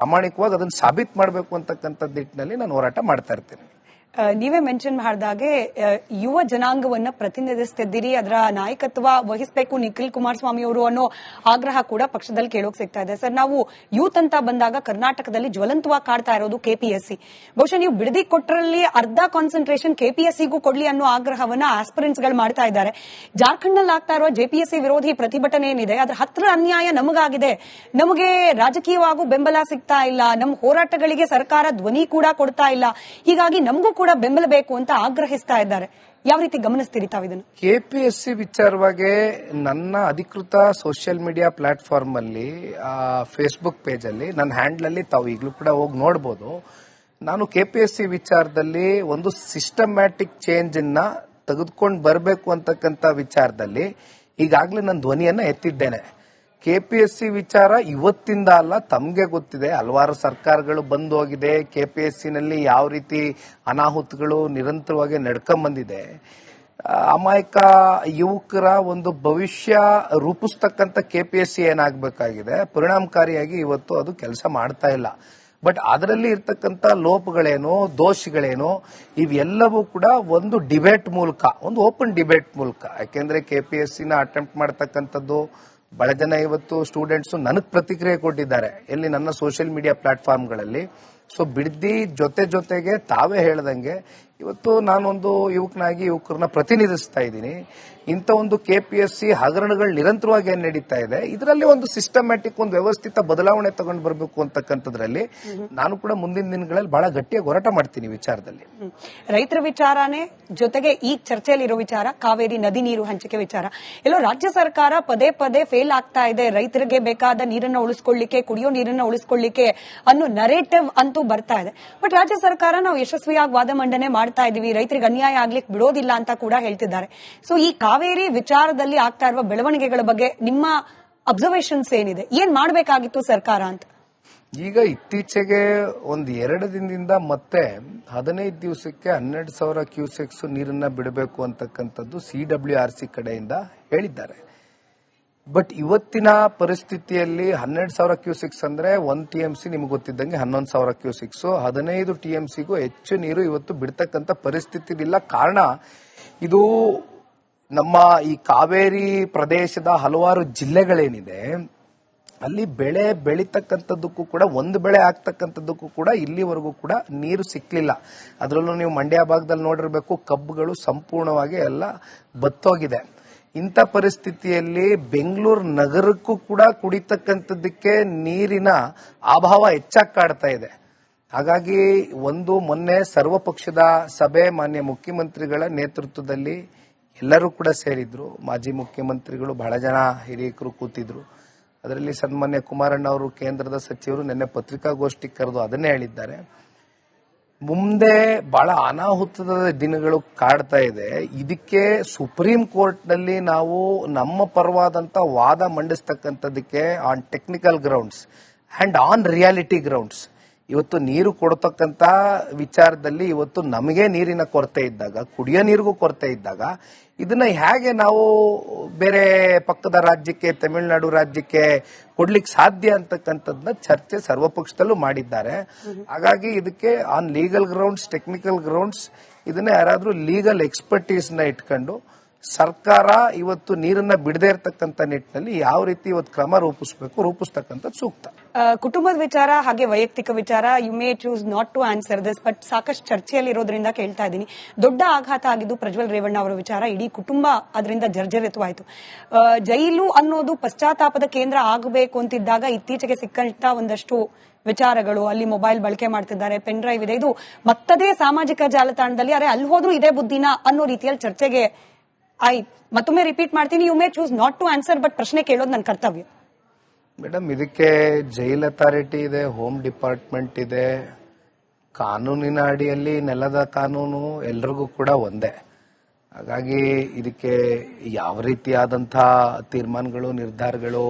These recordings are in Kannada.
ಪ್ರಾಮಾಣಿಕವಾಗಿ ಅದನ್ನ ಸಾಬೀತು ಮಾಡಬೇಕು ಅಂತಕ್ಕಂಥ ನಿಟ್ಟಿನಲ್ಲಿ ನಾನು ಹೋರಾಟ ಮಾಡ್ತಾ ಇರ್ತೇನೆ. ನೀವೇ ಮೆನ್ಷನ್ ಮಾಡಿದಾಗೆ ಯುವ ಜನಾಂಗವನ್ನ ಪ್ರತಿನಿಧಿಸ್ತಿದ್ದೀರಿ, ಅದರ ನಾಯಕತ್ವ ವಹಿಸಬೇಕು ನಿಖಿಲ್ ಕುಮಾರಸ್ವಾಮಿ ಅವರು ಅನ್ನೋ ಆಗ್ರಹ ಕೂಡ ಪಕ್ಷದಲ್ಲಿ ಕೇಳೋಕ್ ಸಿಗ್ತಾ ಇದೆ. ಸರ್, ನಾವು ಯೂತ್ ಅಂತ ಬಂದಾಗ ಕರ್ನಾಟಕದಲ್ಲಿ ಜ್ವಲಂತವಾಗಿ ಕಾಡ್ತಾ ಇರೋದು ಕೆಪಿಎಸ್ಸಿ. ಬಹುಶಃ ನೀವು ಬಿಡದಿ ಕೊಟ್ಟರಲ್ಲಿ ಅರ್ಧ ಕಾನ್ಸಂಟ್ರೇಷನ್ ಕೆಪಿಎಸ್ಸಿಗೂ ಕೊಡ್ಲಿ ಅನ್ನೋ ಆಗ್ರಹವನ್ನ ಆಸ್ಪಿರೆಂಟ್ಸ್ ಗಳು ಮಾಡ್ತಾ ಇದ್ದಾರೆ. ಜಾರ್ಖಂಡ್ ನಲ್ಲಿ ಆಗ್ತಾ ಇರುವ ಜೆಪಿಎಸ್ಸಿ ವಿರೋಧಿ ಪ್ರತಿಭಟನೆ ಏನಿದೆ ಅದ್ರ ಹತ್ರ ಅನ್ಯಾಯ ನಮಗಾಗಿದೆ, ನಮಗೆ ರಾಜಕೀಯವಾಗೂ ಬೆಂಬಲ ಸಿಗ್ತಾ ಇಲ್ಲ, ನಮ್ಮ ಹೋರಾಟಗಳಿಗೆ ಸರ್ಕಾರ ಧ್ವನಿ ಕೂಡ ಕೊಡ್ತಾ ಇಲ್ಲ, ಹೀಗಾಗಿ ನಮಗೂ ಕೂಡ ಬೆಂಬಲ ಬೇಕು ಅಂತ ಆಗ್ರಹಿಸ್ತಾ ಇದ್ದಾರೆ. ಯಾವ ರೀತಿ ಗಮನಿಸ್ತೀರಿ ತಾವು ಇದನ್ನು? ಕೆಪಿಎಸ್ಸಿ ವಿಚಾರವಾಗಿ ನನ್ನ ಅಧಿಕೃತ ಸೋಷಿಯಲ್ ಮೀಡಿಯಾ ಪ್ಲಾಟ್ಫಾರ್ಮ್ ಅಲ್ಲಿ, ಫೇಸ್ಬುಕ್ ಪೇಜ್ ಅಲ್ಲಿ, ನನ್ನ ಹ್ಯಾಂಡಲ್ ಅಲ್ಲಿ ತಾವು ಈಗಲೂ ಕೂಡ ಹೋಗಿ ನೋಡಬಹುದು. ನಾನು ಕೆಪಿಎಸ್ಸಿ ವಿಚಾರದಲ್ಲಿ ಒಂದು ಸಿಸ್ಟಮ್ಯಾಟಿಕ್ ಚೇಂಜ್ ಅನ್ನ ತೆಗೆದುಕೊಂಡು ಬರಬೇಕು ಅಂತಕ್ಕಂಥ ವಿಚಾರದಲ್ಲಿ ಈಗಾಗಲೇ ನನ್ನ ಧ್ವನಿಯನ್ನ ಎತ್ತಿದ್ದೇನೆ. ಕೆಪಿಎಸ್ಸಿ ವಿಚಾರ ಇವತ್ತಿಂದ ಅಲ್ಲ, ತಮಗೆ ಗೊತ್ತಿದೆ, ಹಲವಾರು ಸರ್ಕಾರಗಳು ಬಂದು ಹೋಗಿದೆ. ಕೆಪಿಎಸ್ಸಿನಲ್ಲಿ ಯಾವ ರೀತಿ ಅನಾಹುತಗಳು ನಿರಂತರವಾಗಿ ನಡ್ಕೊಂಡ್ಬಂದಿದೆ. ಅಮಾಯಕ ಯುವಕರ ಒಂದು ಭವಿಷ್ಯ ರೂಪಿಸ್ತಕ್ಕಂಥ ಕೆಪಿಎಸ್ಸಿ ಏನಾಗಬೇಕಾಗಿದೆ, ಪರಿಣಾಮಕಾರಿಯಾಗಿ ಇವತ್ತು ಅದು ಕೆಲಸ ಮಾಡ್ತಾ ಇಲ್ಲ. ಬಟ್ ಅದರಲ್ಲಿ ಇರ್ತಕ್ಕಂಥ ಲೋಪಗಳೇನು, ದೋಷಗಳೇನು, ಇವೆಲ್ಲವೂ ಕೂಡ ಒಂದು ಡಿಬೇಟ್ ಮೂಲಕ, ಒಂದು ಓಪನ್ ಡಿಬೇಟ್ ಮೂಲಕ, ಯಾಕೆಂದ್ರೆ ಕೆಪಿಎಸ್ಸಿನ ಅಟೆಂಪ್ಟ್ ಮಾಡ್ತಕ್ಕಂಥದ್ದು ಬಹಳ ಜನ ಇವತ್ತು ಸ್ಟೂಡೆಂಟ್ಸ್ ನನಗೆ ಪ್ರತಿಕ್ರಿಯೆ ಕೊಟ್ಟಿದ್ದಾರೆ, ಎಲ್ಲಿ ನನ್ನ ಸೋಷಿಯಲ್ ಮೀಡಿಯಾ ಪ್ಲಾಟ್ಫಾರ್ಮ್ಗಳಲ್ಲಿ. ಸೊ ಬಿಡದಿ ಜೊತೆಗೆ ತಾವೇ ಹೇಳ್ದಂಗೆ ಇವತ್ತು ನಾನೊಂದು ಯುವಕನಾಗಿ ಯುವಕರನ್ನ ಪ್ರತಿನಿಧಿಸ್ತಾ ಇದ್ದೀನಿ. ಇಂಥ ಒಂದು ಕೆಪಿಎಸ್ಸಿ ಹಗರಣಗಳು ನಿರಂತರವಾಗಿ ಏನ್ ನಡೀತಾ ಇದೆ, ಇದರಲ್ಲಿ ಒಂದು ಸಿಸ್ಟಮ್ಯಾಟಿಕ್, ಒಂದು ವ್ಯವಸ್ಥಿತ ಬದಲಾವಣೆ ತಗೊಂಡು ಬರಬೇಕು ಅಂತಕ್ಕಂಥದ್ರಲ್ಲಿ ನಾನು ಕೂಡ ಮುಂದಿನ ದಿನಗಳಲ್ಲಿ ಬಹಳ ಗಟ್ಟಿಯಾಗಿ ಹೋರಾಟ ಮಾಡ್ತೀನಿ ವಿಚಾರದಲ್ಲಿ. ರೈತರ ವಿಚಾರನೇ ಜೊತೆಗೆ ಈ ಚರ್ಚೆಯಲ್ಲಿರೋ ವಿಚಾರ ಕಾವೇರಿ ನದಿ ನೀರು ಹಂಚಿಕೆ ವಿಚಾರ. ಎಲ್ಲೋ ರಾಜ್ಯ ಸರ್ಕಾರ ಪದೇ ಪದೇ ಫೇಲ್ ಆಗ್ತಾ ಇದೆ, ರೈತರಿಗೆ ಬೇಕಾದ ನೀರನ್ನ ಉಳಿಸ್ಕೊಳ್ಳಿಕ್ಕೆ, ಕುಡಿಯೋ ನೀರನ್ನ ಉಳಿಸ್ಕೊಳ್ಳಿಕ್ಕೆ ಅನ್ನೋ ನರೇಟಿವ್ ಅಂತೂ ಬರ್ತಾ ಇದೆ. ಬಟ್ ರಾಜ್ಯ ಸರ್ಕಾರ ನಾವು ಯಶಸ್ವಿಯಾಗಿ ವಾದ ಮಂಡನೆ ಮಾಡ್ತಾ ಇದೀವಿ, ರೈತರಿಗೆ ಅನ್ಯಾಯ ಆಗ್ಲಿಕ್ಕೆ ಬಿಡೋದಿಲ್ಲ ಅಂತ ಕೂಡ ಹೇಳ್ತಿದ್ದಾರೆ. ಸೊ ಈ ಕಾವೇರಿ ವಿಚಾರದಲ್ಲಿ ಆಗ್ತಾ ಇರುವ ಬೆಳವಣಿಗೆಗಳ ಬಗ್ಗೆ ನಿಮ್ಮ ಅಬ್ಸರ್ವೇಷನ್ಸ್ ಏನಿದೆ, ಏನ್ ಮಾಡಬೇಕಾಗಿತ್ತು ಸರ್ಕಾರ ಅಂತ? ಈಗ ಇತ್ತೀಚೆಗೆ ಒಂದು 2 ದಿನದಿಂದ ಮತ್ತೆ 15 ದಿವಸಕ್ಕೆ 12,000 ಕ್ಯೂಸೆಕ್ಸ್ ನೀರನ್ನ ಬಿಡಬೇಕು ಅಂತಕ್ಕಂಥದ್ದು CWRC ಕಡೆಯಿಂದ ಹೇಳಿದ್ದಾರೆ. ಬಟ್ ಇವತ್ತಿನ ಪರಿಸ್ಥಿತಿಯಲ್ಲಿ 12,000 ಕ್ಯೂಸೆಕ್ಸ್ ಅಂದ್ರೆ 1 TMC ನಿಮ್ಗೆ ಗೊತ್ತಿದ್ದಂಗೆ 11,000 ಕ್ಯೂಸೆಕ್ಸ್, 15 TMCಗೂ ಹೆಚ್ಚು ನೀರು ಇವತ್ತು ಬಿಡ್ತಕ್ಕಂಥ ಪರಿಸ್ಥಿತಿ ಇಲ್ಲ. ಕಾರಣ ಇದು ನಮ್ಮ ಈ ಕಾವೇರಿ ಪ್ರದೇಶದ ಹಲವಾರು ಜಿಲ್ಲೆಗಳೇನಿದೆ ಅಲ್ಲಿ ಬೆಳೆ ಬೆಳೀತಕ್ಕಂಥದ್ದಕ್ಕೂ ಕೂಡ, ಒಂದು ಬೆಳೆ ಆಗ್ತಕ್ಕಂಥದ್ದಕ್ಕೂ ಕೂಡ ಇಲ್ಲಿವರೆಗೂ ಕೂಡ ನೀರು ಸಿಕ್ಲಿಲ್ಲ. ಅದರಲ್ಲೂ ನೀವು ಮಂಡ್ಯ ಭಾಗದಲ್ಲಿ ನೋಡಿರ್ಬೇಕು, ಕಬ್ಬುಗಳು ಸಂಪೂರ್ಣವಾಗಿ ಎಲ್ಲ ಬತ್ತೋಗಿದೆ. ಇಂಥ ಪರಿಸ್ಥಿತಿಯಲ್ಲಿ ಬೆಂಗಳೂರು ನಗರಕ್ಕೂ ಕೂಡ ಕುಡಿತಕ್ಕಂಥದ್ದಕ್ಕೆ ನೀರಿನ ಅಭಾವ ಹೆಚ್ಚಾಗಿ ಕಾಡ್ತಾ ಇದೆ. ಹಾಗಾಗಿ ಮೊನ್ನೆ ಸರ್ವಪಕ್ಷದ ಸಭೆ ಮಾನ್ಯ ಮುಖ್ಯಮಂತ್ರಿಗಳ ನೇತೃತ್ವದಲ್ಲಿ ಎಲ್ಲರೂ ಕೂಡ ಸೇರಿದ್ರು. ಮಾಜಿ ಮುಖ್ಯಮಂತ್ರಿಗಳು ಬಹಳ ಜನ ಹಿರಿಯಕರು ಕೂತಿದ್ರು. ಅದರಲ್ಲಿ ಸನ್ಮಾನ್ಯ ಕುಮಾರಣ್ಣ ಅವರು, ಕೇಂದ್ರದ ಸಚಿವರು, ನಿನ್ನೆ ಪತ್ರಿಕಾಗೋಷ್ಠಿ ಕರೆದು ಅದನ್ನೇ ಹೇಳಿದ್ದಾರೆ. ಮುಂದೆ ಬಹಳ ಅನಾಹುತದ ದಿನಗಳು ಕಾಡ್ತಾ ಇದೆ. ಇದಕ್ಕೆ ಸುಪ್ರೀಂ ಕೋರ್ಟ್ ನಲ್ಲಿ ನಾವು ನಮ್ಮ ಪರವಾದಂತ ವಾದ ಮಂಡಿಸ್ತಕ್ಕಂಥದಕ್ಕೆ on technical grounds and on reality grounds, ಇವತ್ತು ನೀರು ಕೊಡತಕ್ಕಂತ ವಿಚಾರದಲ್ಲಿ ಇವತ್ತು ನಮಗೆ ನೀರಿನ ಕೊರತೆ ಇದ್ದಾಗ, ಕುಡಿಯೋ ನೀರಿಗೂ ಕೊರತೆ ಇದ್ದಾಗ, ಇದನ್ನ ಹೇಗೆ ನಾವು ಬೇರೆ ಪಕ್ಕದ ರಾಜ್ಯಕ್ಕೆ, ತಮಿಳುನಾಡು ರಾಜ್ಯಕ್ಕೆ ಕೊಡ್ಲಿಕ್ಕೆ ಸಾಧ್ಯ ಅಂತಕ್ಕಂಥದ್ದನ್ನ ಚರ್ಚೆ ಸರ್ವಪಕ್ಷದಲ್ಲೂ ಮಾಡಿದ್ದಾರೆ. ಹಾಗಾಗಿ ಇದಕ್ಕೆ on legal grounds, technical grounds, ಇದನ್ನ ಯಾರಾದ್ರೂ ಲೀಗಲ್ ಎಕ್ಸ್ಪರ್ಟೀಸ್ ನ ಇಟ್ಕೊಂಡು ಸರ್ಕಾರ ಇವತ್ತು ನೀರನ್ನ ಬಿಡದೇ ಇರತಕ್ಕಂತ ನಿಟ್ಟಿನಲ್ಲಿ ಯಾವ ರೀತಿ ಇವತ್ತು ಕ್ರಮ ರೂಪಿಸ್ತಕ್ಕಂಥದ್ದು ಸೂಕ್ತ. ಕುಟುಂಬದ ವಿಚಾರ ಹಾಗೆ ವೈಯಕ್ತಿಕ ವಿಚಾರ, you may choose not to answer this, but ಸಾಕಷ್ಟು ಚರ್ಚೆಯಲ್ಲಿ ಇರೋದ್ರಿಂದ ಕೇಳ್ತಾ ಇದ್ದೀನಿ. ದೊಡ್ಡ ಆಘಾತ ಆಗಿದ್ದು ಪ್ರಜ್ವಲ್ ರೇವಣ್ಣ ಅವರ ವಿಚಾರ. ಇಡೀ ಕುಟುಂಬ ಅದರಿಂದ ಜರ್ಜರಿತವಾಯಿತು. ಜೈಲು ಅನ್ನೋದು ಪಶ್ಚಾತ್ತಾಪದ ಕೇಂದ್ರ ಆಗಬೇಕು ಅಂತಿದ್ದಾಗ ಇತ್ತೀಚೆಗೆ ಸಿಕ್ಕಂತ ಒಂದಷ್ಟು ವಿಚಾರಗಳು, ಅಲ್ಲಿ ಮೊಬೈಲ್ ಬಳಕೆ ಮಾಡ್ತಿದ್ದಾರೆ, ಪೆನ್ ಡ್ರೈವ್ ಇದೆ, ಇದು ಮತ್ತದೇ ಸಾಮಾಜಿಕ ಜಾಲತಾಣದಲ್ಲಿ ಅರೆ ಅಲ್ಲಿ ಹೋದ್ರೂ ಇದೇ ಬುದ್ಧಿನ ಅನ್ನೋ ರೀತಿಯಲ್ಲಿ ಚರ್ಚೆಗೆ ಮತ್ತೊಮ್ಮೆ ರಿಪೀಟ್ ಮಾಡ್ತೀನಿ, you may choose not to answer, but ಪ್ರಶ್ನೆ ಕೇಳೋದು ನನ್ನ ಕರ್ತವ್ಯ. ಮೇಡಮ್, ಇದಕ್ಕೆ ಜೈಲ್ ಅಥಾರಿಟಿ ಇದೆ, ಹೋಮ್ ಡಿಪಾರ್ಟ್ಮೆಂಟ್ ಇದೆ, ಕಾನೂನಿನ ಅಡಿಯಲ್ಲಿ ನೆಲದ ಕಾನೂನು ಎಲ್ರಿಗೂ ಕೂಡ ಒಂದೇ. ಹಾಗಾಗಿ ಇದಕ್ಕೆ ಯಾವ ರೀತಿಯಾದಂತಹ ತೀರ್ಮಾನಗಳು, ನಿರ್ಧಾರಗಳು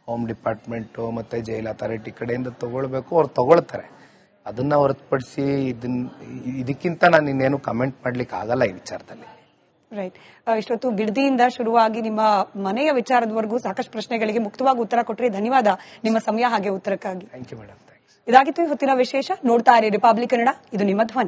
ಹೋಮ್ ಡಿಪಾರ್ಟ್ಮೆಂಟ್ ಮತ್ತೆ ಜೈಲ್ ಅಥಾರಿಟಿ ಕಡೆಯಿಂದ ತಗೊಳ್ಬೇಕು, ಅವ್ರು ತಗೊಳ್ತಾರೆ. ಅದನ್ನ ಹೊರತುಪಡಿಸಿ ಇದಕ್ಕಿಂತ ನಾನು ಇನ್ನೇನು ಕಮೆಂಟ್ ಮಾಡ್ಲಿಕ್ಕೆ ಆಗಲ್ಲ ಈ ವಿಚಾರದಲ್ಲಿ. ರೈಟ್. ಇಷ್ಟೊತ್ತು ಬಿಡದಿಯಿಂದ ಶುರುವಾಗಿ ನಿಮ್ಮ ಮನೆಯ ವಿಚಾರದವರೆಗೂ ಸಾಕಷ್ಟು ಪ್ರಶ್ನೆಗಳಿಗೆ ಮುಕ್ತವಾಗಿ ಉತ್ತರ ಕೊಟ್ಟರೆ ಧನ್ಯವಾದ ನಿಮ್ಮ ಸಮಯ ಹಾಗೆ ಉತ್ತರಕ್ಕಾಗಿ. Thank you madam. ಥ್ಯಾಂಕ್ಸ್. ಇದಾಗಿತ್ತು ಇವತ್ತಿನ ವಿಶೇಷ. ನೋಡ್ತಾ ಇರಿ ರಿಪಬ್ಲಿಕ್ ಕನ್ನಡ, ಇದು ನಿಮ್ಮ ಧ್ವನಿ.